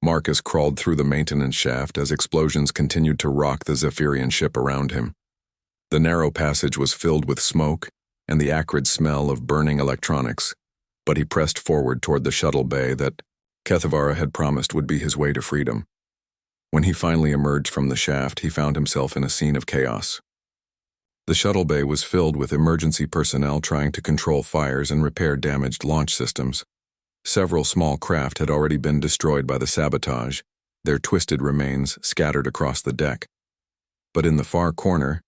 Marcus crawled through the maintenance shaft as explosions continued to rock the Zephyrian ship around him. The narrow passage was filled with smoke and the acrid smell of burning electronics, but he pressed forward toward the shuttle bay that Kathara had promised would be his way to freedom. When he finally emerged from the shaft, he found himself in a scene of chaos. The shuttle bay was filled with emergency personnel trying to control fires and repair damaged launch systems. Several small craft had already been destroyed by the sabotage, their twisted remains scattered across the deck. But in the far corner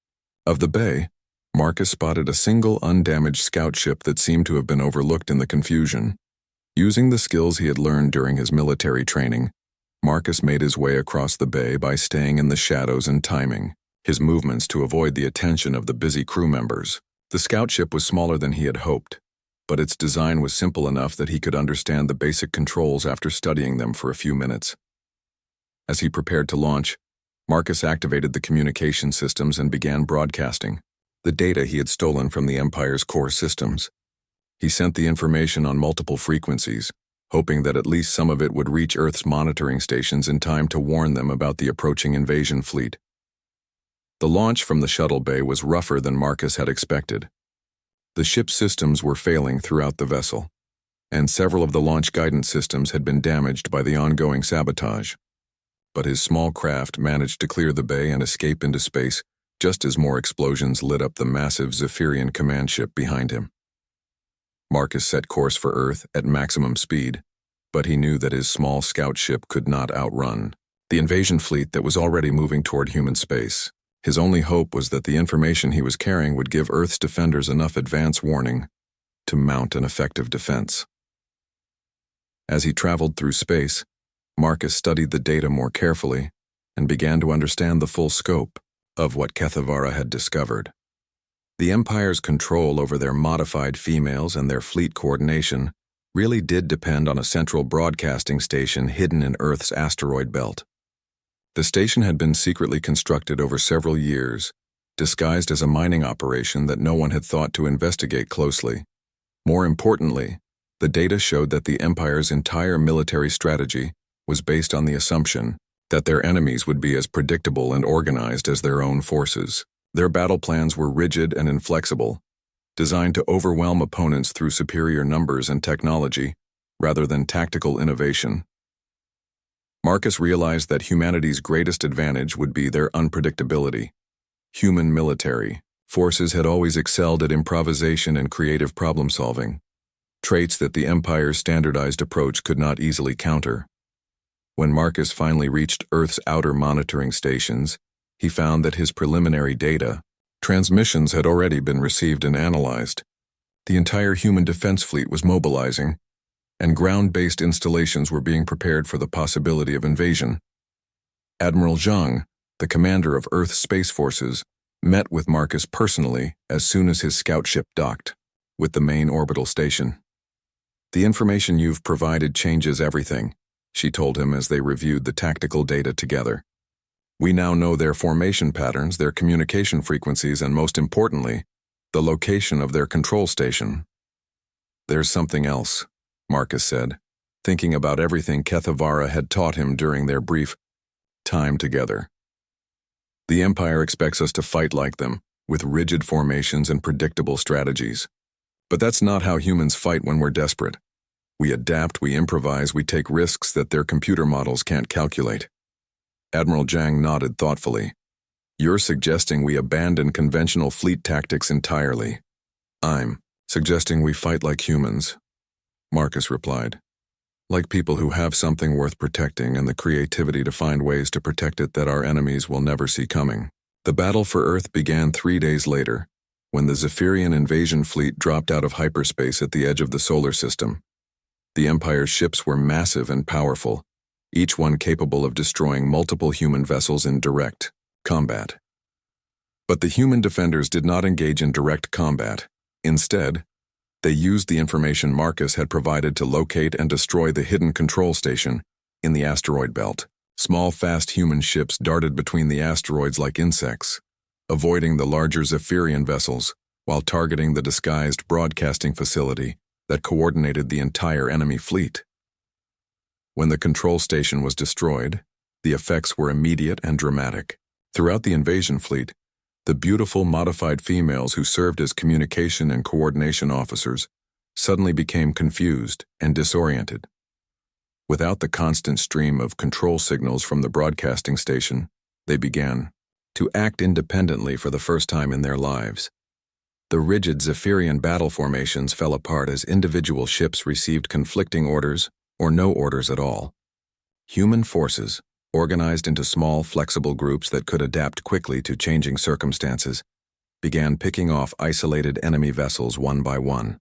of the bay, Marcus spotted a single undamaged scout ship that seemed to have been overlooked in the confusion. Using the skills he had learned during his military training, Marcus made his way across the bay by staying in the shadows and timing his movements to avoid the attention of the busy crew members. The scout ship was smaller than he had hoped, but its design was simple enough that he could understand the basic controls after studying them for a few minutes. As he prepared to launch, Marcus activated the communication systems and began broadcasting the data he had stolen from the Empire's core systems. He sent the information on multiple frequencies, hoping that at least some of it would reach Earth's monitoring stations in time to warn them about the approaching invasion fleet. The launch from the shuttle bay was rougher than Marcus had expected. The ship's systems were failing throughout the vessel, and several of the launch guidance systems had been damaged by the ongoing sabotage. But his small craft managed to clear the bay and escape into space just as more explosions lit up the massive Zephyrian command ship behind him. Marcus set course for Earth at maximum speed, but he knew that his small scout ship could not outrun the invasion fleet that was already moving toward human space. His only hope was that the information he was carrying would give Earth's defenders enough advance warning to mount an effective defense. As he traveled through space, Marcus studied the data more carefully and began to understand the full scope of what Kathara had discovered. The Empire's control over their modified females and their fleet coordination really did depend on a central broadcasting station hidden in Earth's asteroid belt. The station had been secretly constructed over several years, disguised as a mining operation that no one had thought to investigate closely. More importantly, the data showed that the Empire's entire military strategy was based on the assumption that their enemies would be as predictable and organized as their own forces. Their battle plans were rigid and inflexible, designed to overwhelm opponents through superior numbers and technology, rather than tactical innovation. Marcus realized that humanity's greatest advantage would be their unpredictability. Human military forces had always excelled at improvisation and creative problem-solving, traits that the Empire's standardized approach could not easily counter. When Marcus finally reached Earth's outer monitoring stations, he found that his preliminary data transmissions had already been received and analyzed. The entire human defense fleet was mobilizing, and ground-based installations were being prepared for the possibility of invasion. Admiral Zhang, the commander of Earth's space forces, met with Marcus personally as soon as his scout ship docked with the main orbital station. "The information you've provided changes everything," she told him as they reviewed the tactical data together. "We now know their formation patterns, their communication frequencies, and most importantly, the location of their control station." "There's something else," Marcus said, thinking about everything Kathara had taught him during their brief time together. "The Empire expects us to fight like them, with rigid formations and predictable strategies. But that's not how humans fight when we're desperate. We adapt, we improvise, we take risks that their computer models can't calculate." Admiral Zhang nodded thoughtfully. "You're suggesting we abandon conventional fleet tactics entirely." "I'm suggesting we fight like humans," Marcus replied. "Like people who have something worth protecting and the creativity to find ways to protect it that our enemies will never see coming." The battle for Earth began 3 days later, when the Zephyrian invasion fleet dropped out of hyperspace at the edge of the solar system. The Empire's ships were massive and powerful, each one capable of destroying multiple human vessels in direct combat. But the human defenders did not engage in direct combat. Instead, they used the information Marcus had provided to locate and destroy the hidden control station in the asteroid belt. Small, fast human ships darted between the asteroids like insects, avoiding the larger Zephyrian vessels while targeting the disguised broadcasting facility that coordinated the entire enemy fleet. When the control station was destroyed, the effects were immediate and dramatic. Throughout the invasion fleet, the beautiful modified females who served as communication and coordination officers suddenly became confused and disoriented. Without the constant stream of control signals from the broadcasting station, they began to act independently for the first time in their lives. The rigid Zephyrian battle formations fell apart as individual ships received conflicting orders or no orders at all. Human forces, organized into small, flexible groups that could adapt quickly to changing circumstances, began picking off isolated enemy vessels one by one.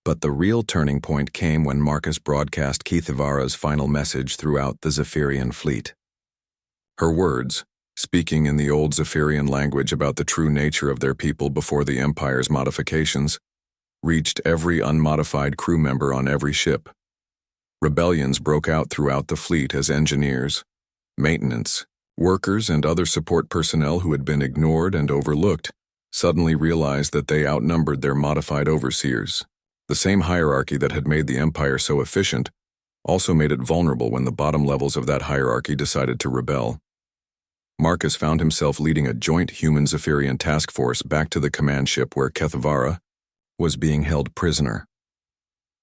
But the real turning point came when Marcus broadcast Kathara's final message throughout the Zephyrian fleet. Her words, speaking in the old Zephyrian language about the true nature of their people before the Empire's modifications, reached every unmodified crew member on every ship. Rebellions broke out throughout the fleet as engineers, maintenance, workers, and other support personnel who had been ignored and overlooked suddenly realized that they outnumbered their modified overseers. The same hierarchy that had made the Empire so efficient also made it vulnerable when the bottom levels of that hierarchy decided to rebel. Marcus found himself leading a joint human-Zephyrian task force back to the command ship where Kathara was being held prisoner.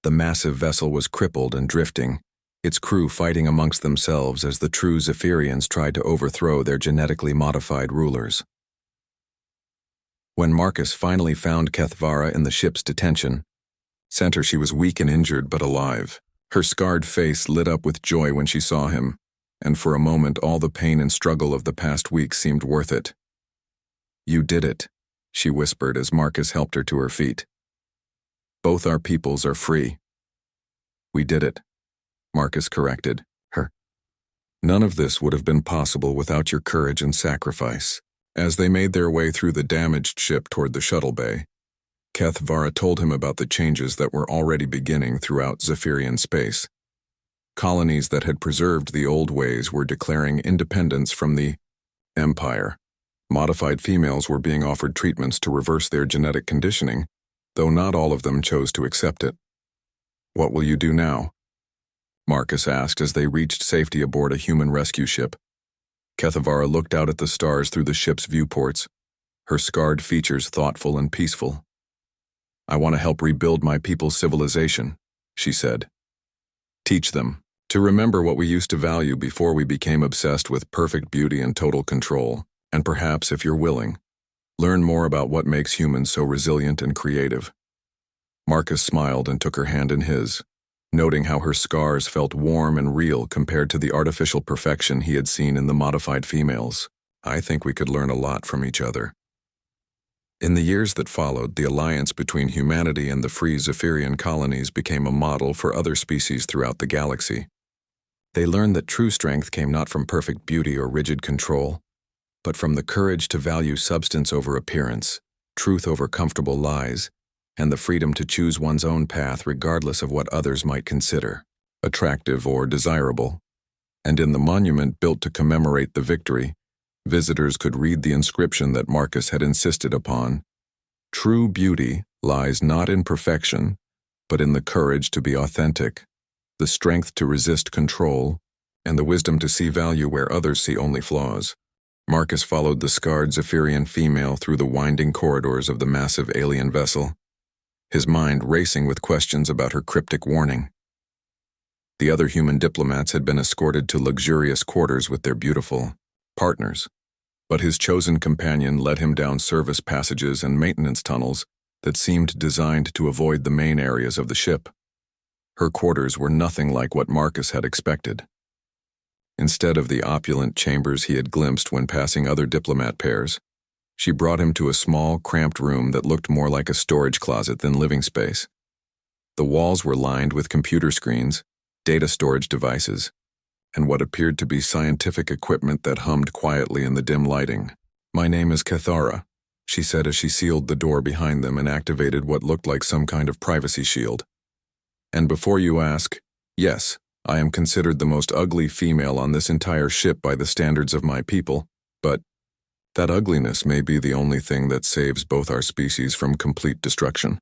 The massive vessel was crippled and drifting, its crew fighting amongst themselves as the true Zephyrians tried to overthrow their genetically modified rulers. When Marcus finally found Kathara in the ship's detention center, she was weak and injured but alive. Her scarred face lit up with joy when she saw him, and for a moment all the pain and struggle of the past week seemed worth it. "You did it," she whispered as Marcus helped her to her feet. "Both our peoples are free." "We did it," Marcus corrected her. "None of this would have been possible without your courage and sacrifice." As they made their way through the damaged ship toward the shuttle bay, Kathara told him about the changes that were already beginning throughout Zephyrian space. Colonies that had preserved the old ways were declaring independence from the Empire. Modified females were being offered treatments to reverse their genetic conditioning, though not all of them chose to accept it. "What will you do now?" Marcus asked as they reached safety aboard a human rescue ship. Kathara looked out at the stars through the ship's viewports, her scarred features thoughtful and peaceful. "I want to help rebuild my people's civilization," she said. "Teach them to remember what we used to value before we became obsessed with perfect beauty and total control, and perhaps, if you're willing, learn more about what makes humans so resilient and creative." Marcus smiled and took her hand in his, noting how her scars felt warm and real compared to the artificial perfection he had seen in the modified females. "I think we could learn a lot from each other." In the years that followed, the alliance between humanity and the free Zephyrian colonies became a model for other species throughout the galaxy. They learned that true strength came not from perfect beauty or rigid control, but from the courage to value substance over appearance, truth over comfortable lies, and the freedom to choose one's own path regardless of what others might consider attractive or desirable. And in the monument built to commemorate the victory, visitors could read the inscription that Marcus had insisted upon: "True beauty lies not in perfection, but in the courage to be authentic, the strength to resist control, and the wisdom to see value where others see only flaws." Marcus followed the scarred Zephyrian female through the winding corridors of the massive alien vessel, his mind racing with questions about her cryptic warning. The other human diplomats had been escorted to luxurious quarters with their beautiful partners, but his chosen companion led him down service passages and maintenance tunnels that seemed designed to avoid the main areas of the ship. Her quarters were nothing like what Marcus had expected. Instead of the opulent chambers he had glimpsed when passing other diplomat pairs, she brought him to a small, cramped room that looked more like a storage closet than living space. The walls were lined with computer screens, data storage devices, and what appeared to be scientific equipment that hummed quietly in the dim lighting. "My name is Kathara," she said as she sealed the door behind them and activated what looked like some kind of privacy shield. "And before you ask, yes, I am considered the most ugly female on this entire ship by the standards of my people, but that ugliness may be the only thing that saves both our species from complete destruction."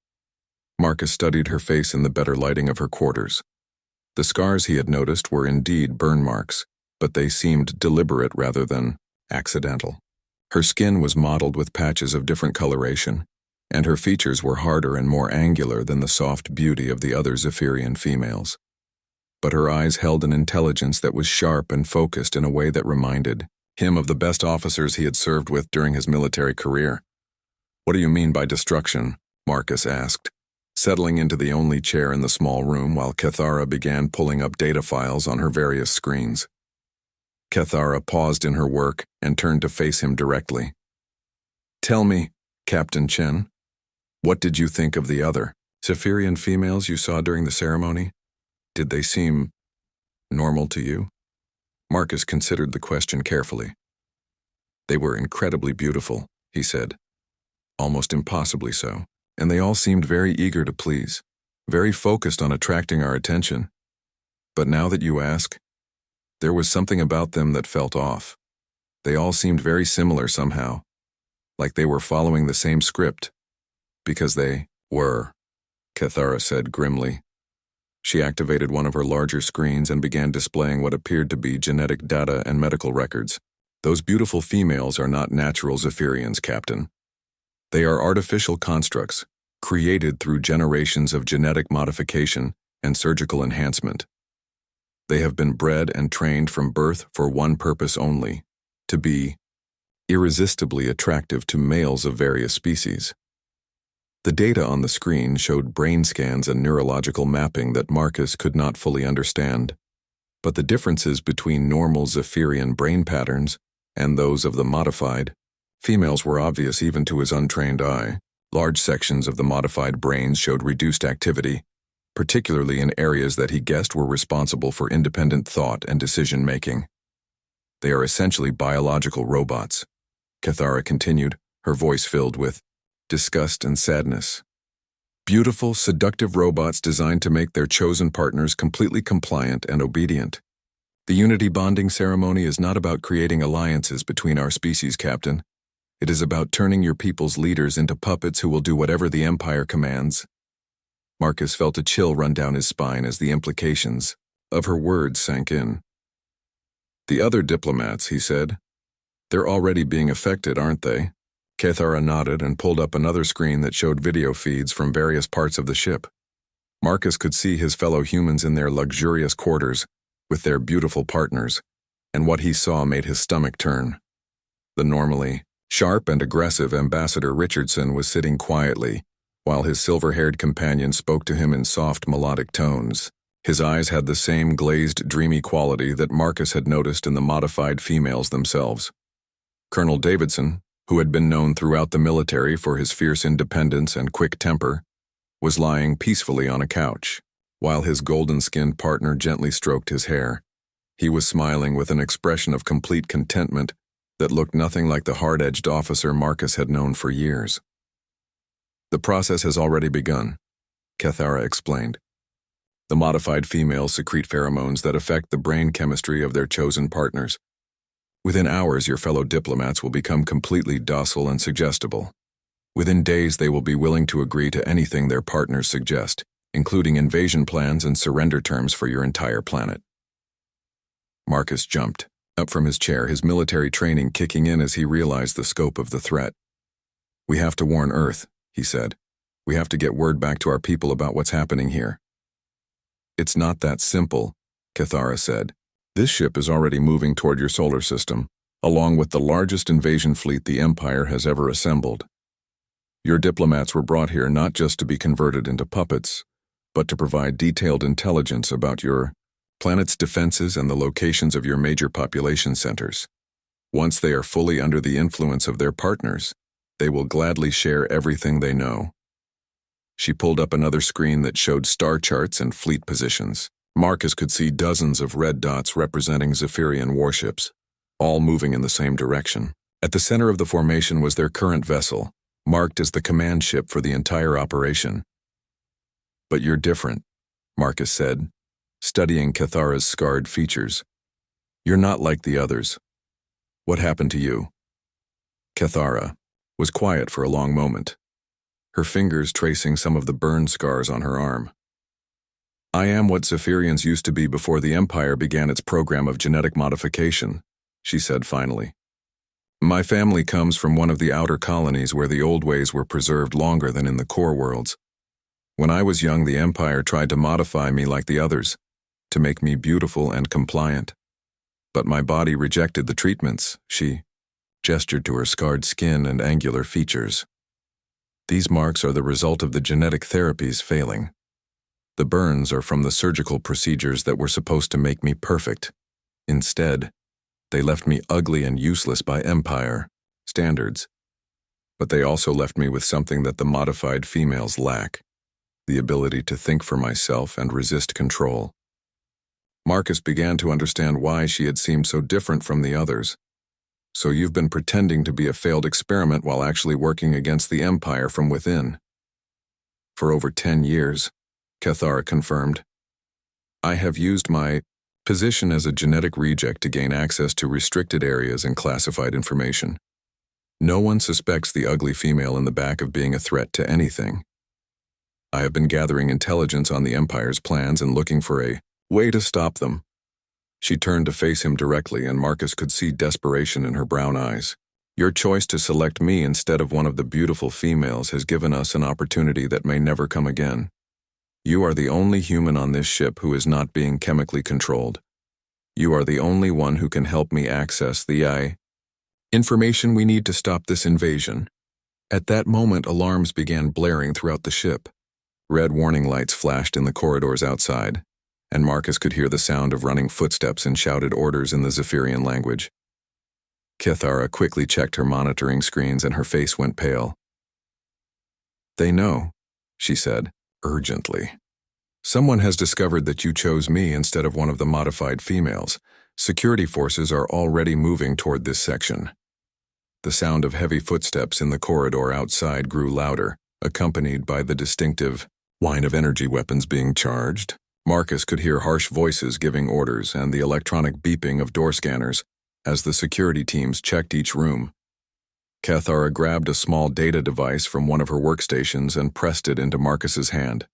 Marcus studied her face in the better lighting of her quarters. The scars he had noticed were indeed burn marks, but they seemed deliberate rather than accidental. Her skin was mottled with patches of different coloration, and her features were harder and more angular than the soft beauty of the other Zephyrian females. But her eyes held an intelligence that was sharp and focused in a way that reminded him of the best officers he had served with during his military career. "What do you mean by destruction?" Marcus asked, settling into the only chair in the small room while Kathara began pulling up data files on her various screens. Kathara paused in her work and turned to face him directly. "Tell me, Captain Chen, what did you think of the other Zephyrian females you saw during the ceremony? Did they seem normal to you?" Marcus considered the question carefully. "They were incredibly beautiful," he said. "Almost impossibly so. And they all seemed very eager to please, very focused on attracting our attention. But now that you ask, there was something about them that felt off. They all seemed very similar somehow, like they were following the same script. Because they were," Kathara said grimly. She activated one of her larger screens and began displaying what appeared to be genetic data and medical records. "Those beautiful females are not natural Zephyrians, Captain. They are artificial constructs, created through generations of genetic modification and surgical enhancement. They have been bred and trained from birth for one purpose only, to be irresistibly attractive to males of various species." The data on the screen showed brain scans and neurological mapping that Marcus could not fully understand, but the differences between normal Zephyrian brain patterns and those of the modified females were obvious even to his untrained eye. Large sections of the modified brains showed reduced activity, particularly in areas that he guessed were responsible for independent thought and decision-making. "They are essentially biological robots," Kathara continued, her voice filled with disgust and sadness. "Beautiful, seductive robots designed to make their chosen partners completely compliant and obedient. The unity bonding ceremony is not about creating alliances between our species, Captain. It is about turning your people's leaders into puppets who will do whatever the Empire commands." Marcus felt a chill run down his spine as the implications of her words sank in. "The other diplomats," he said. "They're already being affected, aren't they?" Kathara nodded and pulled up another screen that showed video feeds from various parts of the ship. Marcus could see his fellow humans in their luxurious quarters, with their beautiful partners, and what he saw made his stomach turn. The normally sharp and aggressive Ambassador Richardson was sitting quietly, while his silver-haired companion spoke to him in soft, melodic tones. His eyes had the same glazed, dreamy quality that Marcus had noticed in the modified females themselves. Colonel Davidson, who had been known throughout the military for his fierce independence and quick temper, was lying peacefully on a couch, while his golden-skinned partner gently stroked his hair. He was smiling with an expression of complete contentment that looked nothing like the hard-edged officer Marcus had known for years. "The process has already begun," Kathara explained. "The modified females secrete pheromones that affect the brain chemistry of their chosen partners. Within hours, your fellow diplomats will become completely docile and suggestible. Within days, they will be willing to agree to anything their partners suggest, including invasion plans and surrender terms for your entire planet." Marcus jumped up from his chair, his military training kicking in as he realized the scope of the threat. "We have to warn Earth," he said. "We have to get word back to our people about what's happening here." "It's not that simple," Kathara said. "This ship is already moving toward your solar system, along with the largest invasion fleet the Empire has ever assembled. Your diplomats were brought here not just to be converted into puppets, but to provide detailed intelligence about your planet's defenses and the locations of your major population centers. Once they are fully under the influence of their partners, they will gladly share everything they know." She pulled up another screen that showed star charts and fleet positions. Marcus could see dozens of red dots representing Zephyrian warships, all moving in the same direction. At the center of the formation was their current vessel, marked as the command ship for the entire operation. "But you're different," Marcus said, studying Kathara's scarred features. "You're not like the others. What happened to you?" Kathara was quiet for a long moment, her fingers tracing some of the burn scars on her arm. I am what Zephyrians used to be before the Empire began its program of genetic modification, she said finally. My family comes from one of the outer colonies where the old ways were preserved longer than in the core worlds. When I was young, the Empire tried to modify me like the others, to make me beautiful and compliant. But my body rejected the treatments, she gestured to her scarred skin and angular features. These marks are the result of the genetic therapies failing. The burns are from the surgical procedures that were supposed to make me perfect. Instead, they left me ugly and useless by Empire standards. But they also left me with something that the modified females lack: the ability to think for myself and resist control. Marcus began to understand why she had seemed so different from the others. So you've been pretending to be a failed experiment while actually working against the Empire from within. For over 10 years, Kathara confirmed. I have used my position as a genetic reject to gain access to restricted areas and classified information. No one suspects the ugly female in the back of being a threat to anything. I have been gathering intelligence on the Empire's plans and looking for a way to stop them. She turned to face him directly, and Marcus could see desperation in her brown eyes. Your choice to select me instead of one of the beautiful females has given us an opportunity that may never come again. You are the only human on this ship who is not being chemically controlled. You are the only one who can help me access the information we need to stop this invasion. At that moment, alarms began blaring throughout the ship. Red warning lights flashed in the corridors outside, and Marcus could hear the sound of running footsteps and shouted orders in the Zephyrian language. Kathara quickly checked her monitoring screens and her face went pale. They know, she said, urgently. Someone has discovered that you chose me instead of one of the modified females. Security forces are already moving toward this section. The sound of heavy footsteps in the corridor outside grew louder, accompanied by the distinctive whine of energy weapons being charged. Marcus could hear harsh voices giving orders and the electronic beeping of door scanners as the security teams checked each room. Kathara grabbed a small data device from one of her workstations and pressed it into Marcus's hand.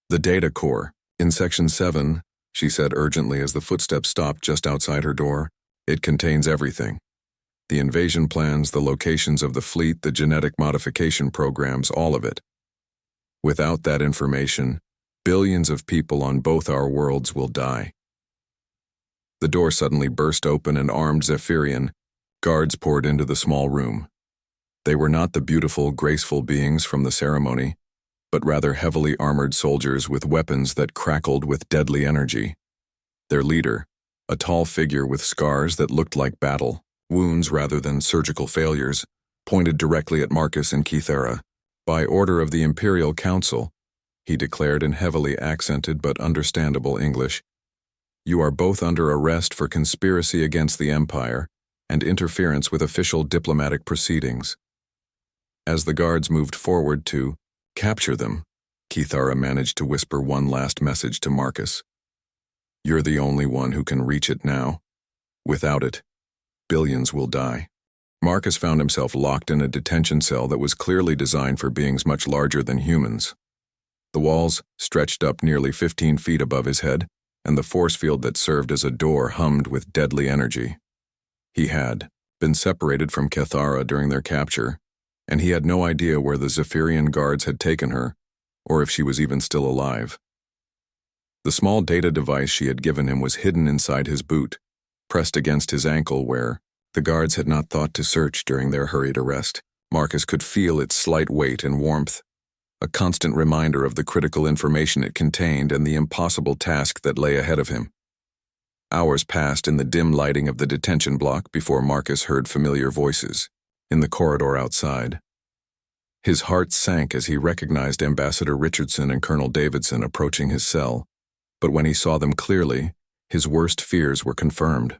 The data core, in Section 7, she said urgently as the footsteps stopped just outside her door. It contains everything. The invasion plans, the locations of the fleet, the genetic modification programs, all of it. Without that information, billions of people on both our worlds will die. The door suddenly burst open and armed Zephyrian guards poured into the small room. They were not the beautiful, graceful beings from the ceremony, but rather heavily armored soldiers with weapons that crackled with deadly energy. Their leader, a tall figure with scars that looked like battle wounds rather than surgical failures, pointed directly at Marcus and Kathara. By order of the Imperial Council, he declared in heavily accented but understandable English, you are both under arrest for conspiracy against the Empire and interference with official diplomatic proceedings. As the guards moved forward to capture them, Kathara managed to whisper one last message to Marcus. You're the only one who can reach it now. Without it, billions will die. Marcus found himself locked in a detention cell that was clearly designed for beings much larger than humans. The walls stretched up nearly 15 feet above his head, and the force field that served as a door hummed with deadly energy. He had been separated from Kathara during their capture, and he had no idea where the Zephyrian guards had taken her, or if she was even still alive. The small data device she had given him was hidden inside his boot, pressed against his ankle where the guards had not thought to search during their hurried arrest. Marcus could feel its slight weight and warmth, a constant reminder of the critical information it contained and the impossible task that lay ahead of him. Hours passed in the dim lighting of the detention block before Marcus heard familiar voices in the corridor outside. His heart sank as he recognized Ambassador Richardson and Colonel Davidson approaching his cell, but when he saw them clearly, his worst fears were confirmed.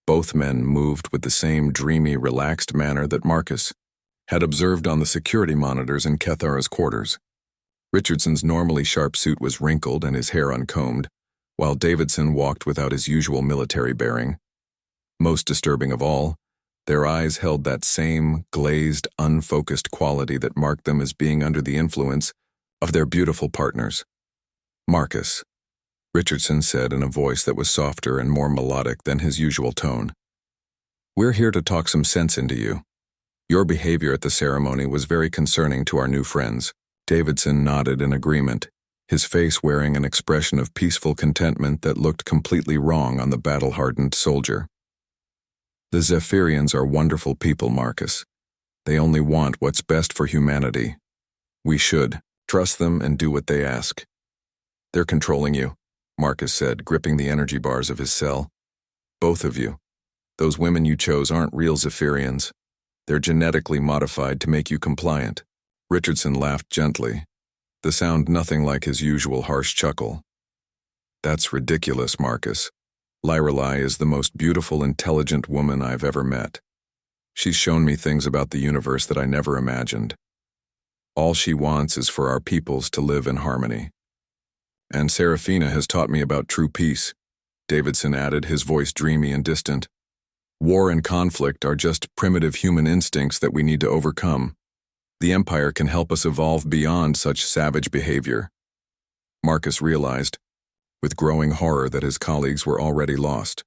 Both men moved with the same dreamy, relaxed manner that Marcus had observed on the security monitors in Kathara's quarters. Richardson's normally sharp suit was wrinkled and his hair uncombed, while Davidson walked without his usual military bearing. Most disturbing of all, their eyes held that same glazed, unfocused quality that marked them as being under the influence of their beautiful partners. Marcus, Richardson said in a voice that was softer and more melodic than his usual tone. We're here to talk some sense into you. Your behavior at the ceremony was very concerning to our new friends. Davidson nodded in agreement, his face wearing an expression of peaceful contentment that looked completely wrong on the battle-hardened soldier. The Zephyrians are wonderful people, Marcus. They only want what's best for humanity. We should trust them and do what they ask. They're controlling you, Marcus said, gripping the energy bars of his cell. Both of you. Those women you chose aren't real Zephyrians. They're genetically modified to make you compliant. Richardson laughed gently, the sound nothing like his usual harsh chuckle. That's ridiculous, Marcus. Lyrelai is the most beautiful, intelligent woman I've ever met. She's shown me things about the universe that I never imagined. All she wants is for our peoples to live in harmony. And Serafina has taught me about true peace, Davidson added, his voice dreamy and distant. War and conflict are just primitive human instincts that we need to overcome. The Empire can help us evolve beyond such savage behavior. Marcus realized, with growing horror, that his colleagues were already lost.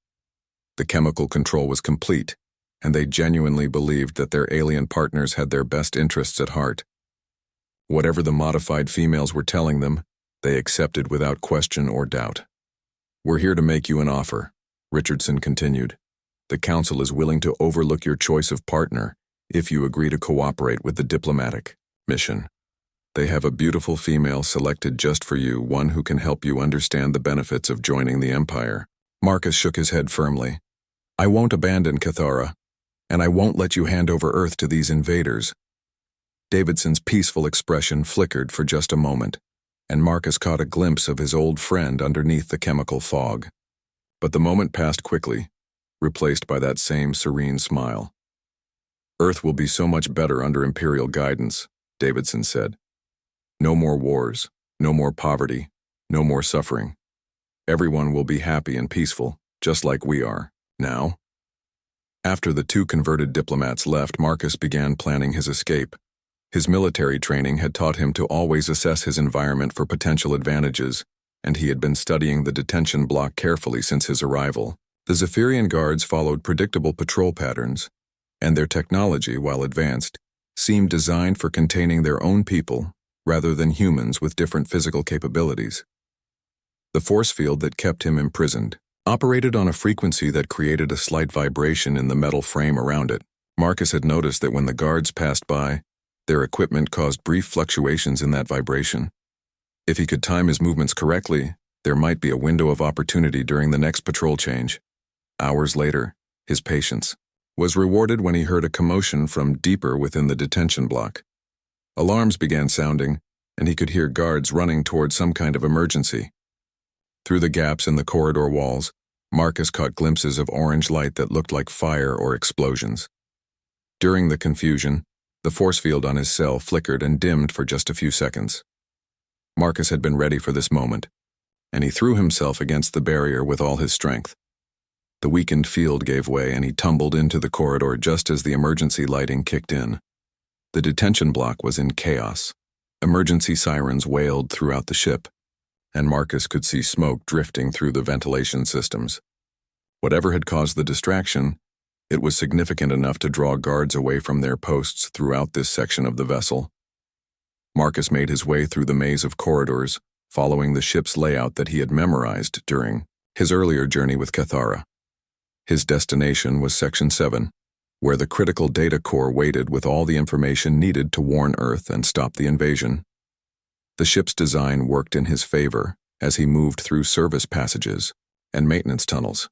The chemical control was complete, and they genuinely believed that their alien partners had their best interests at heart. Whatever the modified females were telling them, they accepted without question or doubt. We're here to make you an offer, Richardson continued. The Council is willing to overlook your choice of partner if you agree to cooperate with the diplomatic mission. They have a beautiful female selected just for you, one who can help you understand the benefits of joining the Empire. Marcus shook his head firmly. I won't abandon Kathara, and I won't let you hand over Earth to these invaders. Davidson's peaceful expression flickered for just a moment, and Marcus caught a glimpse of his old friend underneath the chemical fog. But the moment passed quickly, replaced by that same serene smile. Earth will be so much better under Imperial guidance, Davidson said. No more wars, no more poverty, no more suffering. Everyone will be happy and peaceful, just like we are, now. After the two converted diplomats left, Marcus began planning his escape. His military training had taught him to always assess his environment for potential advantages, and he had been studying the detention block carefully since his arrival. The Zephyrian guards followed predictable patrol patterns, and their technology, while advanced, seemed designed for containing their own people rather than humans with different physical capabilities. The force field that kept him imprisoned operated on a frequency that created a slight vibration in the metal frame around it. Marcus had noticed that when the guards passed by, their equipment caused brief fluctuations in that vibration. If he could time his movements correctly, there might be a window of opportunity during the next patrol change. Hours later, his patience was rewarded when he heard a commotion from deeper within the detention block. Alarms began sounding, and he could hear guards running toward some kind of emergency. Through the gaps in the corridor walls, Marcus caught glimpses of orange light that looked like fire or explosions. During the confusion, the force field on his cell flickered and dimmed for just a few seconds. Marcus had been ready for this moment, and he threw himself against the barrier with all his strength. The weakened field gave way, and he tumbled into the corridor just as the emergency lighting kicked in. The detention block was in chaos. Emergency sirens wailed throughout the ship, and Marcus could see smoke drifting through the ventilation systems. Whatever had caused the distraction, it was significant enough to draw guards away from their posts throughout this section of the vessel. Marcus made his way through the maze of corridors, following the ship's layout that he had memorized during his earlier journey with Kathara. His destination was Section 7, where the critical data core waited with all the information needed to warn Earth and stop the invasion. The ship's design worked in his favor as he moved through service passages and maintenance tunnels.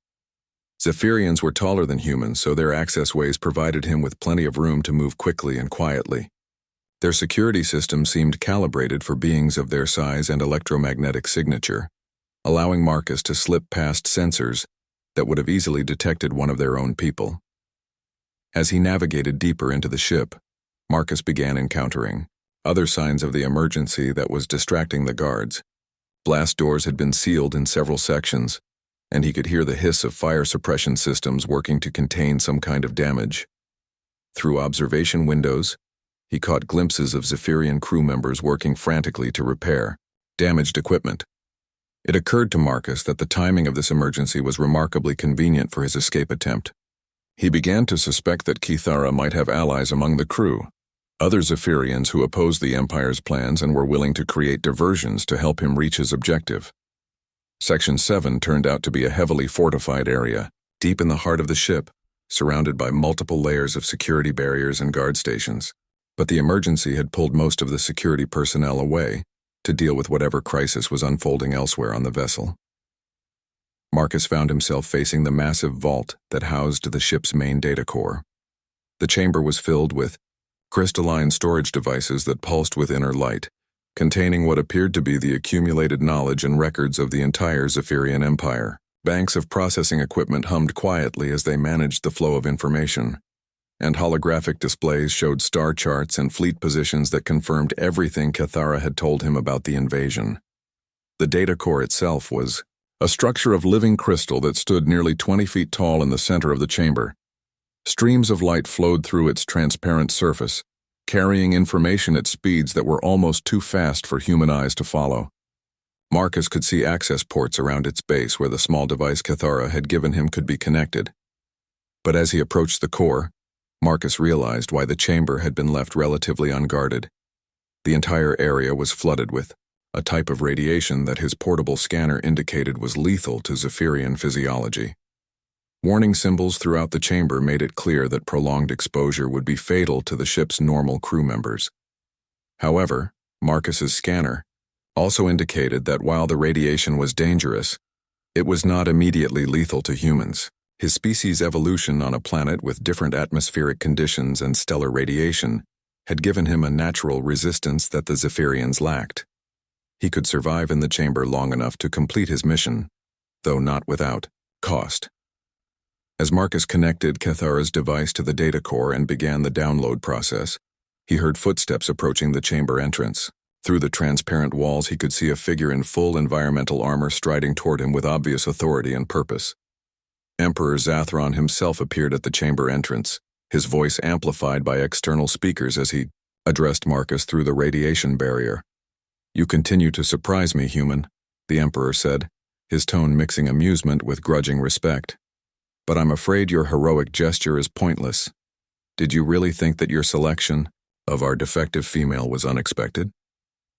Zephyrians were taller than humans, so their access ways provided him with plenty of room to move quickly and quietly. Their security system seemed calibrated for beings of their size and electromagnetic signature, allowing Marcus to slip past sensors that would have easily detected one of their own people. As he navigated deeper into the ship, Marcus began encountering other signs of the emergency that was distracting the guards. Blast doors had been sealed in several sections, and he could hear the hiss of fire suppression systems working to contain some kind of damage. Through observation windows, he caught glimpses of Zephyrian crew members working frantically to repair damaged equipment. It occurred to Marcus that the timing of this emergency was remarkably convenient for his escape attempt. He began to suspect that Kathara might have allies among the crew, other Zephyrians who opposed the Empire's plans and were willing to create diversions to help him reach his objective. Section 7 turned out to be a heavily fortified area, deep in the heart of the ship, surrounded by multiple layers of security barriers and guard stations. But the emergency had pulled most of the security personnel away to deal with whatever crisis was unfolding elsewhere on the vessel. Marcus found himself facing the massive vault that housed the ship's main data core. The chamber was filled with crystalline storage devices that pulsed with inner light, containing what appeared to be the accumulated knowledge and records of the entire Zephyrian Empire. Banks of processing equipment hummed quietly as they managed the flow of information, and holographic displays showed star charts and fleet positions that confirmed everything Kathara had told him about the invasion. The data core itself was a structure of living crystal that stood nearly 20 feet tall in the center of the chamber. Streams of light flowed through its transparent surface, carrying information at speeds that were almost too fast for human eyes to follow. Marcus could see access ports around its base where the small device Kathara had given him could be connected. But as he approached the core, Marcus realized why the chamber had been left relatively unguarded. The entire area was flooded with a type of radiation that his portable scanner indicated was lethal to Zephyrian physiology. Warning symbols throughout the chamber made it clear that prolonged exposure would be fatal to the ship's normal crew members. However, Marcus's scanner also indicated that while the radiation was dangerous, it was not immediately lethal to humans. His species' evolution on a planet with different atmospheric conditions and stellar radiation had given him a natural resistance that the Zephyrians lacked. He could survive in the chamber long enough to complete his mission, though not without cost. As Marcus connected Kathara's device to the data core and began the download process, he heard footsteps approaching the chamber entrance. Through the transparent walls, he could see a figure in full environmental armor striding toward him with obvious authority and purpose. Emperor Zathron himself appeared at the chamber entrance, his voice amplified by external speakers as he addressed Marcus through the radiation barrier. "You continue to surprise me, human," the Emperor said, his tone mixing amusement with grudging respect. "But I'm afraid your heroic gesture is pointless. Did you really think that your selection of our defective female was unexpected?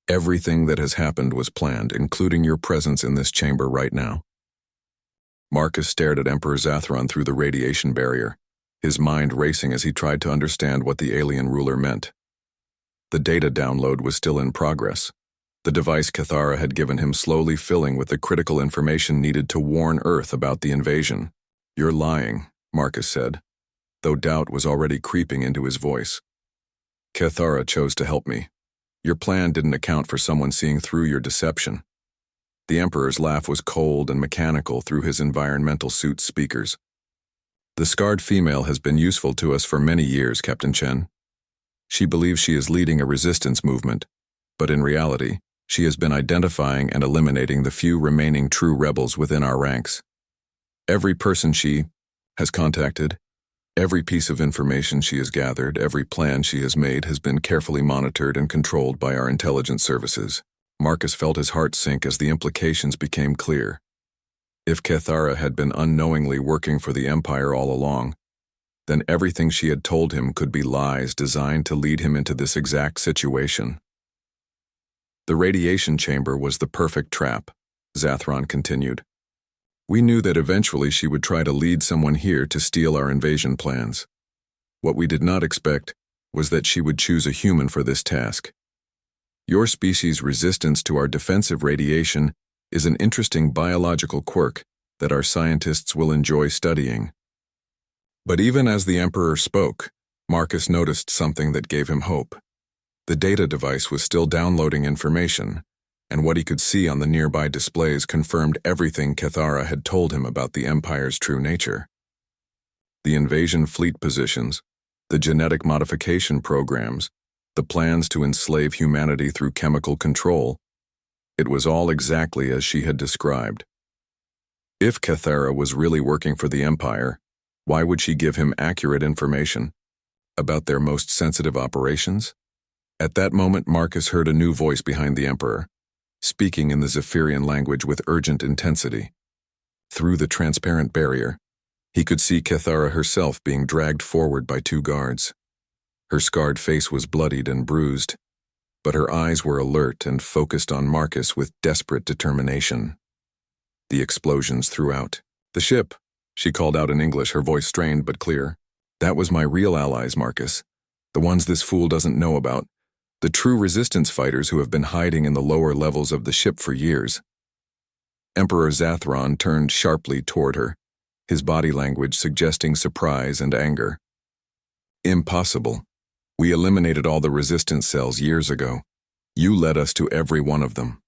Everything that has happened was planned, including your presence in this chamber right now." Marcus stared at Emperor Zathron through the radiation barrier, his mind racing as he tried to understand what the alien ruler meant. The data download was still in progress, the device Kathara had given him slowly filling with the critical information needed to warn Earth about the invasion. "You're lying," Marcus said, though doubt was already creeping into his voice. "Kathara chose to help me. Your plan didn't account for someone seeing through your deception." The Emperor's laugh was cold and mechanical through his environmental suit's speakers. "The scarred female has been useful to us for many years, Captain Chen. She believes she is leading a resistance movement, but in reality, she has been identifying and eliminating the few remaining true rebels within our ranks. Every person she has contacted, every piece of information she has gathered, every plan she has made has been carefully monitored and controlled by our intelligence services." Marcus felt his heart sink as the implications became clear. If Kathara had been unknowingly working for the Empire all along, then everything she had told him could be lies designed to lead him into this exact situation. "The radiation chamber was the perfect trap," Zathron continued. "We knew that eventually she would try to lead someone here to steal our invasion plans. What we did not expect was that she would choose a human for this task. Your species' resistance to our defensive radiation is an interesting biological quirk that our scientists will enjoy studying." But even as the Emperor spoke, Marcus noticed something that gave him hope. The data device was still downloading information, and what he could see on the nearby displays confirmed everything Kathara had told him about the Empire's true nature. The invasion fleet positions, the genetic modification programs, the plans to enslave humanity through chemical control, it was all exactly as she had described. If Kathara was really working for the Empire, why would she give him accurate information about their most sensitive operations? At that moment, Marcus heard a new voice behind the Emperor, speaking in the Zephyrian language with urgent intensity. Through the transparent barrier, he could see Kathara herself being dragged forward by two guards. Her scarred face was bloodied and bruised, but her eyes were alert and focused on Marcus with desperate determination. The explosions throughout. "The ship," she called out in English, her voice strained but clear. "That was my real allies, Marcus. The ones this fool doesn't know about. The true resistance fighters who have been hiding in the lower levels of the ship for years." Emperor Zathron turned sharply toward her, his body language suggesting surprise and anger. "Impossible. We eliminated all the resistance cells years ago. You led us to every one of them."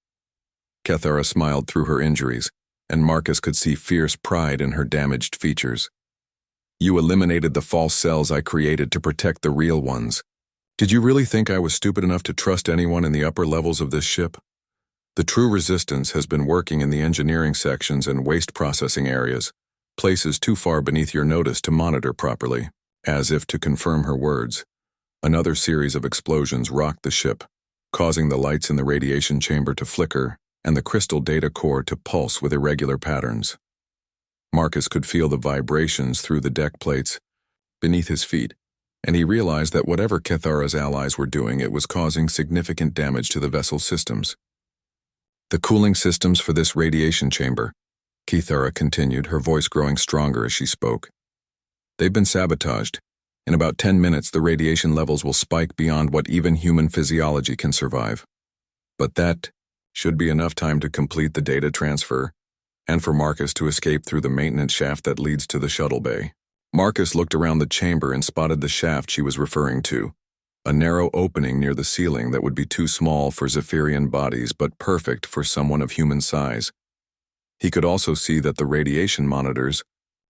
Kathara smiled through her injuries, and Marcus could see fierce pride in her damaged features. "You eliminated the false cells I created to protect the real ones. Did you really think I was stupid enough to trust anyone in the upper levels of this ship? The true resistance has been working in the engineering sections and waste processing areas, places too far beneath your notice to monitor properly." As if to confirm her words, another series of explosions rocked the ship, causing the lights in the radiation chamber to flicker and the crystal data core to pulse with irregular patterns. Marcus could feel the vibrations through the deck plates beneath his feet, and he realized that whatever Kathara's allies were doing, it was causing significant damage to the vessel's systems. "The cooling systems for this radiation chamber," Kathara continued, her voice growing stronger as she spoke. "They've been sabotaged. In about 10 minutes, the radiation levels will spike beyond what even human physiology can survive. But that should be enough time to complete the data transfer and for Marcus to escape through the maintenance shaft that leads to the shuttle bay." Marcus looked around the chamber and spotted the shaft she was referring to, a narrow opening near the ceiling that would be too small for Zephyrian bodies but perfect for someone of human size. He could also see that the radiation monitors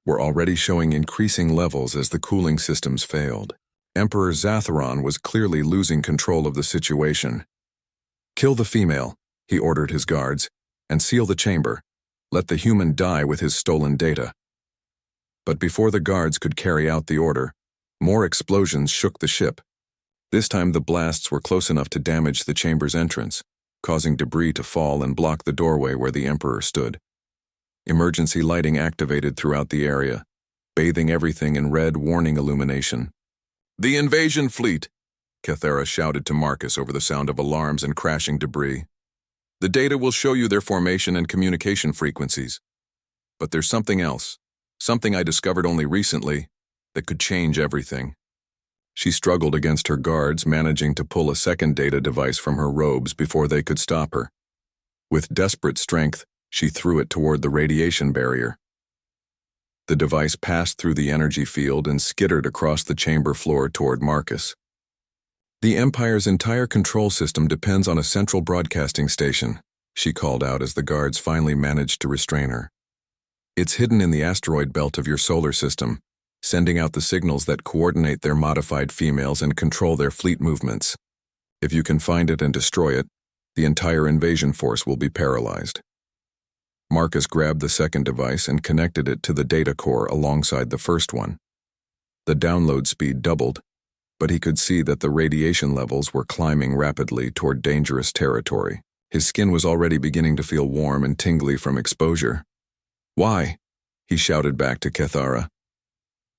were already showing increasing levels as the cooling systems failed. Emperor Zathron was clearly losing control of the situation. "Kill the female," he ordered his guards, "and seal the chamber. Let the human die with his stolen data." But before the guards could carry out the order, more explosions shook the ship. This time the blasts were close enough to damage the chamber's entrance, causing debris to fall and block the doorway where the Emperor stood. Emergency lighting activated throughout the area, bathing everything in red warning illumination. "The invasion fleet!" Kathara shouted to Marcus over the sound of alarms and crashing debris. "The data will show you their formation and communication frequencies. But there's something else, something I discovered only recently, that could change everything." She struggled against her guards, managing to pull a second data device from her robes before they could stop her. With desperate strength, she threw it toward the radiation barrier. The device passed through the energy field and skittered across the chamber floor toward Marcus. "The Empire's entire control system depends on a central broadcasting station," she called out as the guards finally managed to restrain her. "It's hidden in the asteroid belt of your solar system, sending out the signals that coordinate their modified females and control their fleet movements. If you can find it and destroy it, the entire invasion force will be paralyzed." Marcus grabbed the second device and connected it to the data core alongside the first one. The download speed doubled, but he could see that the radiation levels were climbing rapidly toward dangerous territory. His skin was already beginning to feel warm and tingly from exposure. "Why?" he shouted back to Kathara.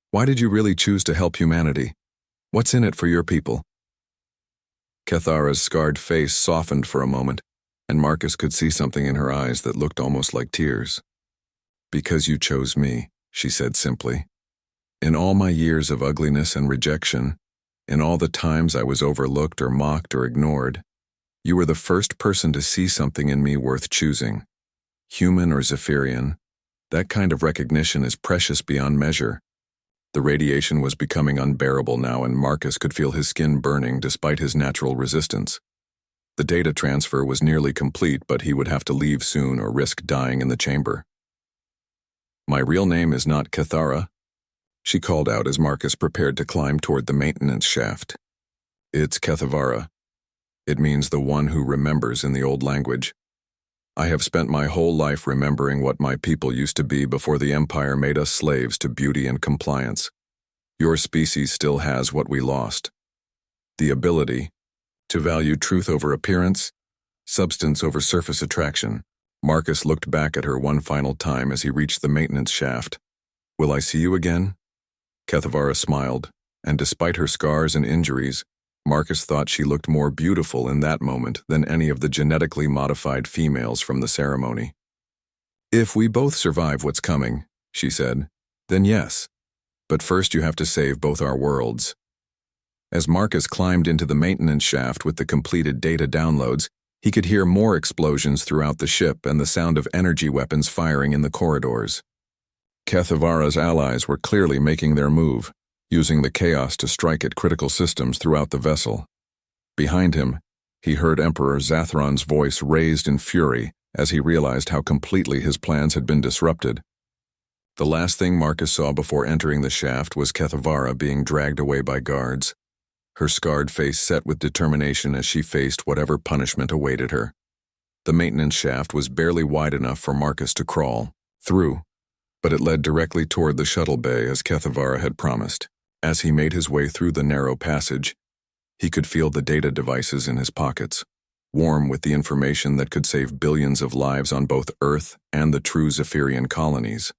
"Why did you really choose to help humanity? What's in it for your people?" Kathara's scarred face softened for a moment, and Marcus could see something in her eyes that looked almost like tears. "Because you chose me," she said simply. "In all my years of ugliness and rejection, in all the times I was overlooked or mocked or ignored, you were the first person to see something in me worth choosing. Human or Zephyrian, that kind of recognition is precious beyond measure." The radiation was becoming unbearable now, and Marcus could feel his skin burning despite his natural resistance. The data transfer was nearly complete, but he would have to leave soon or risk dying in the chamber. "My real name is not Kathara," she called out as Marcus prepared to climb toward the maintenance shaft. "It's Kathara. It means the one who remembers in the old language. I have spent my whole life remembering what my people used to be before the Empire made us slaves to beauty and compliance. Your species still has what we lost: the ability to value truth over appearance, Substance over surface attraction. Marcus looked back at her one final time as he reached the maintenance shaft. Will I see you again? Kathara smiled, and despite her scars and injuries, Marcus thought she looked more beautiful in that moment than any of the genetically modified females from the ceremony. If we both survive what's coming, she said, then yes. But first you have to save both our worlds. As Marcus climbed into the maintenance shaft with the completed data downloads, he could hear more explosions throughout the ship and the sound of energy weapons firing in the corridors. Kathara's allies were clearly making their move, using the chaos to strike at critical systems throughout the vessel. Behind him, he heard Emperor Zathron's voice raised in fury as he realized how completely his plans had been disrupted. The last thing Marcus saw before entering the shaft was Kathara being dragged away by guards, her scarred face set with determination as she faced whatever punishment awaited her. The maintenance shaft was barely wide enough for Marcus to crawl through, but it led directly toward the shuttle bay as Kathara had promised. As he made his way through the narrow passage, he could feel the data devices in his pockets, warm with the information that could save billions of lives on both Earth and the true Zephyrian colonies.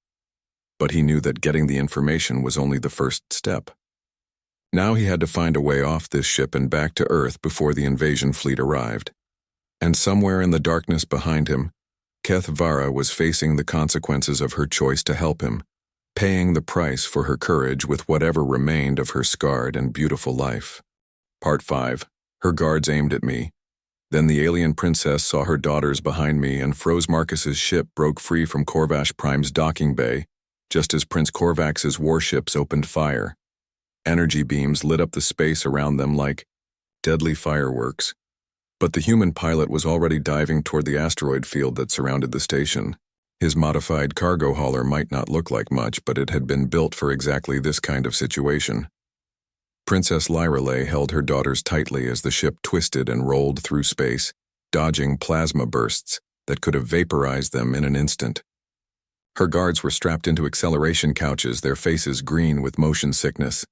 But he knew that getting the information was only the first step. Now he had to find a way off this ship and back to Earth before the invasion fleet arrived. And somewhere in the darkness behind him, Kathara was facing the consequences of her choice to help him, paying the price for her courage with whatever remained of her scarred and beautiful life. Part 5. Her guards aimed at me. Then the alien princess saw her daughters behind me and froze. Marcus's ship broke free from Corvash Prime's docking bay, just as Prince Korvax's warships opened fire. Energy beams lit up the space around them like deadly fireworks. But the human pilot was already diving toward the asteroid field that surrounded the station. His modified cargo hauler might not look like much, but it had been built for exactly this kind of situation. Princess Lyrelei held her daughters tightly as the ship twisted and rolled through space, dodging plasma bursts that could have vaporized them in an instant. Her guards were strapped into acceleration couches, their faces green with motion sickness.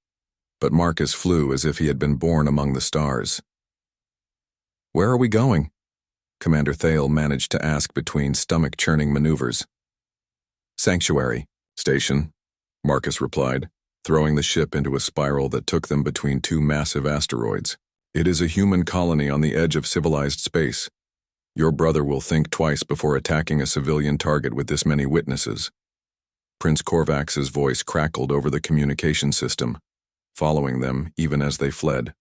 But Marcus flew as if he had been born among the stars. "Where are we going?" Commander Thale managed to ask between stomach-churning maneuvers. "Sanctuary Station," Marcus replied, throwing the ship into a spiral that took them between two massive asteroids. "It is a human colony on the edge of civilized space. Your brother will think twice before attacking a civilian target with this many witnesses." Prince Korvax's voice crackled over the communication system, following them even as they fled.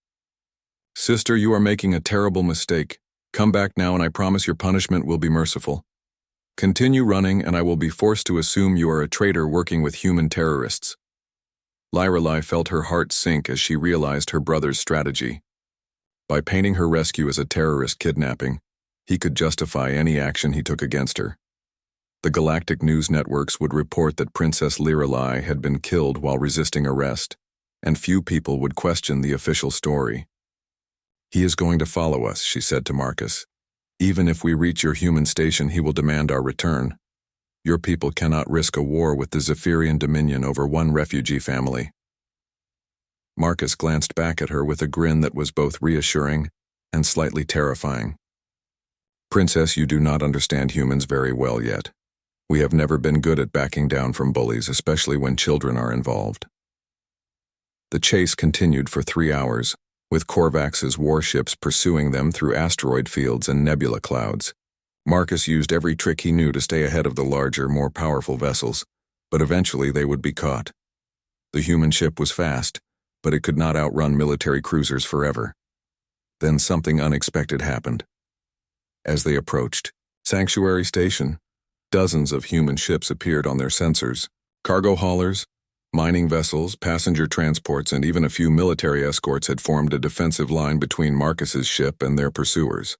"Sister, you are making a terrible mistake. Come back now and I promise your punishment will be merciful. Continue running and I will be forced to assume you are a traitor working with human terrorists." Lyrelei felt her heart sink as she realized her brother's strategy. By painting her rescue as a terrorist kidnapping, he could justify any action he took against her. The galactic news networks would report that Princess Lyrelei had been killed while resisting arrest, and few people would question the official story. "He is going to follow us," she said to Marcus. "Even if we reach your human station, he will demand our return. Your people cannot risk a war with the Zephyrian Dominion over one refugee family." Marcus glanced back at her with a grin that was both reassuring and slightly terrifying. "Princess, you do not understand humans very well yet. We have never been good at backing down from bullies, especially when children are involved." The chase continued for 3 hours, with Korvax's warships pursuing them through asteroid fields and nebula clouds. Marcus used every trick he knew to stay ahead of the larger, more powerful vessels, but eventually they would be caught. The human ship was fast, but it could not outrun military cruisers forever. Then something unexpected happened. As they approached Sanctuary Station, dozens of human ships appeared on their sensors. Cargo haulers, mining vessels, passenger transports, and even a few military escorts had formed a defensive line between Marcus's ship and their pursuers.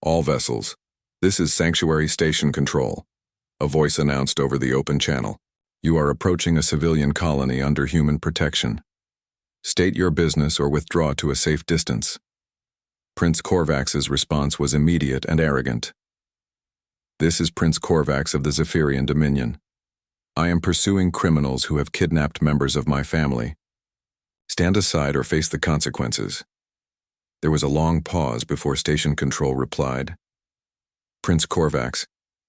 "All vessels, this is Sanctuary Station Control," a voice announced over the open channel. "You are approaching a civilian colony under human protection. State your business or withdraw to a safe distance." Prince Korvax's response was immediate and arrogant. "This is Prince Korvax of the Zephyrian Dominion. I am pursuing criminals who have kidnapped members of my family. Stand aside or face the consequences." There was a long pause before Station Control replied. Prince Korvax,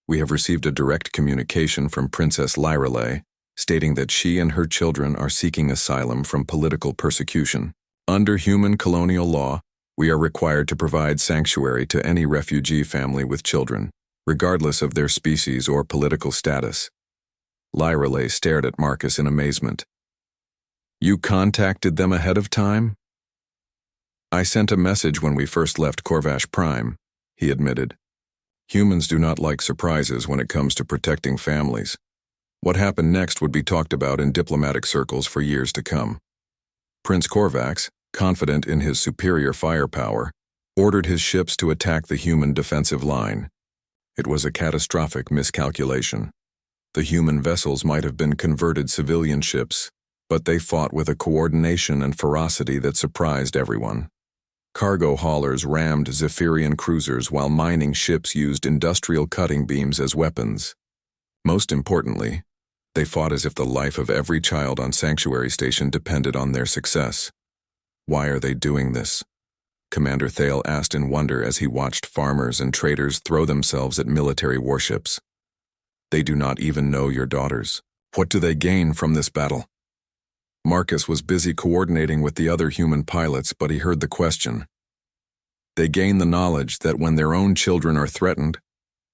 we have received a direct communication from Princess Lyrelay, stating that she and her children are seeking asylum from political persecution. Under human colonial law, we are required to provide sanctuary to any refugee family with children, regardless of their species or political status. Lyrelay stared at Marcus in amazement. You contacted them ahead of time? I sent a message when we first left Corvash Prime, he admitted. Humans do not like surprises when it comes to protecting families. What happened next would be talked about in diplomatic circles for years to come. Prince Korvax, confident in his superior firepower, ordered his ships to attack the human defensive line. It was a catastrophic miscalculation. The human vessels might have been converted civilian ships, but they fought with a coordination and ferocity that surprised everyone. Cargo haulers rammed Zephyrian cruisers while mining ships used industrial cutting beams as weapons. Most importantly, they fought as if the life of every child on Sanctuary Station depended on their success. Why are they doing this? Commander Thale asked in wonder as he watched farmers and traders throw themselves at military warships. They do not even know your daughters. What do they gain from this battle? Marcus was busy coordinating with the other human pilots, but he heard the question. They gain the knowledge that when their own children are threatened,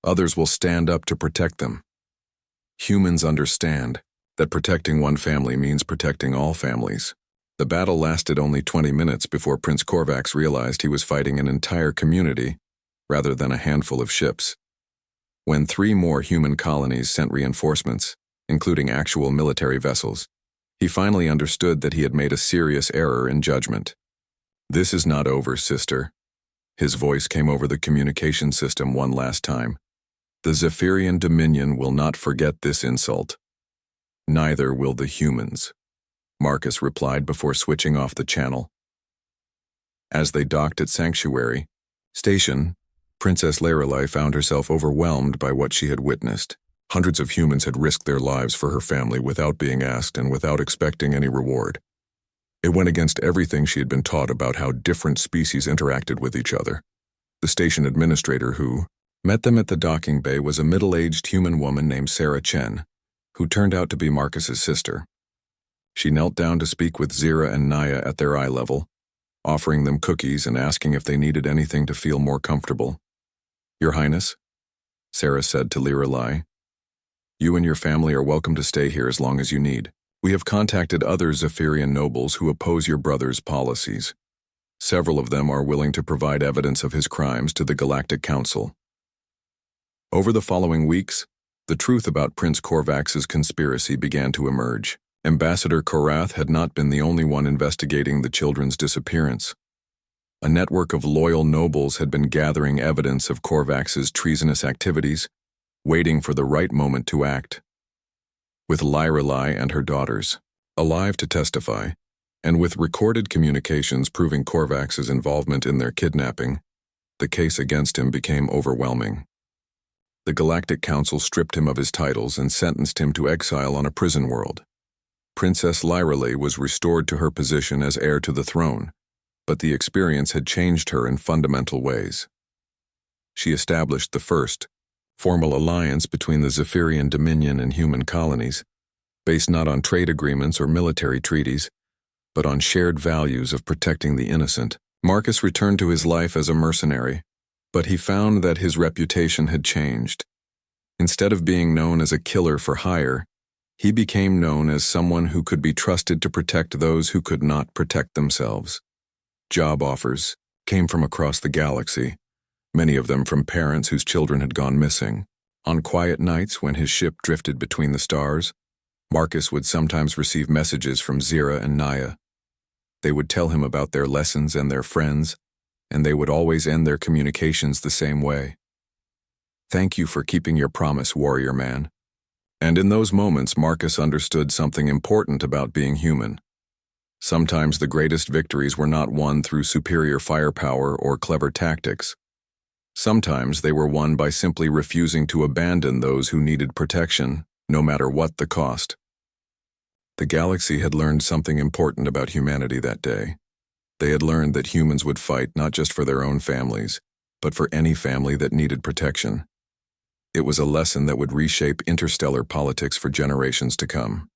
others will stand up to protect them. Humans understand that protecting one family means protecting all families. The battle lasted only 20 minutes before Prince Korvax realized he was fighting an entire community rather than a handful of ships. When 3 more human colonies sent reinforcements, including actual military vessels, he finally understood that he had made a serious error in judgment. This is not over, sister. His voice came over the communication system one last time. The Zephyrian Dominion will not forget this insult. Neither will the humans, Marcus replied before switching off the channel. As they docked at Sanctuary Station, Princess Lyrelay found herself overwhelmed by what she had witnessed. Hundreds of humans had risked their lives for her family without being asked and without expecting any reward. It went against everything she had been taught about how different species interacted with each other. The station administrator who met them at the docking bay was a middle-aged human woman named Sarah Chen, who turned out to be Marcus's sister. She knelt down to speak with Zira and Naya at their eye level, offering them cookies and asking if they needed anything to feel more comfortable. Your Highness, Sarah said to Lyrelay, you and your family are welcome to stay here as long as you need. We have contacted other Zephyrian nobles who oppose your brother's policies. Several of them are willing to provide evidence of his crimes to the Galactic Council. Over the following weeks, the truth about Prince Korvax's conspiracy began to emerge. Ambassador Korath had not been the only one investigating the children's disappearance. A network of loyal nobles had been gathering evidence of Korvax's treasonous activities, waiting for the right moment to act. With Lyrelay and her daughters alive to testify, and with recorded communications proving Korvax's involvement in their kidnapping, the case against him became overwhelming. The Galactic Council stripped him of his titles and sentenced him to exile on a prison world. Princess Lyrelay was restored to her position as heir to the throne, but the experience had changed her in fundamental ways. She established the first formal alliance between the Zephyrian Dominion and human colonies, based not on trade agreements or military treaties, but on shared values of protecting the innocent. Marcus returned to his life as a mercenary, but he found that his reputation had changed. Instead of being known as a killer for hire, he became known as someone who could be trusted to protect those who could not protect themselves. Job offers came from across the galaxy, many of them from parents whose children had gone missing. On quiet nights when his ship drifted between the stars, Marcus would sometimes receive messages from Zira and Naya. They would tell him about their lessons and their friends, and they would always end their communications the same way. Thank you for keeping your promise, warrior man. And in those moments, Marcus understood something important about being human. Sometimes the greatest victories were not won through superior firepower or clever tactics. Sometimes they were won by simply refusing to abandon those who needed protection, no matter what the cost. The galaxy had learned something important about humanity that day. They had learned that humans would fight not just for their own families, but for any family that needed protection. It was a lesson that would reshape interstellar politics for generations to come.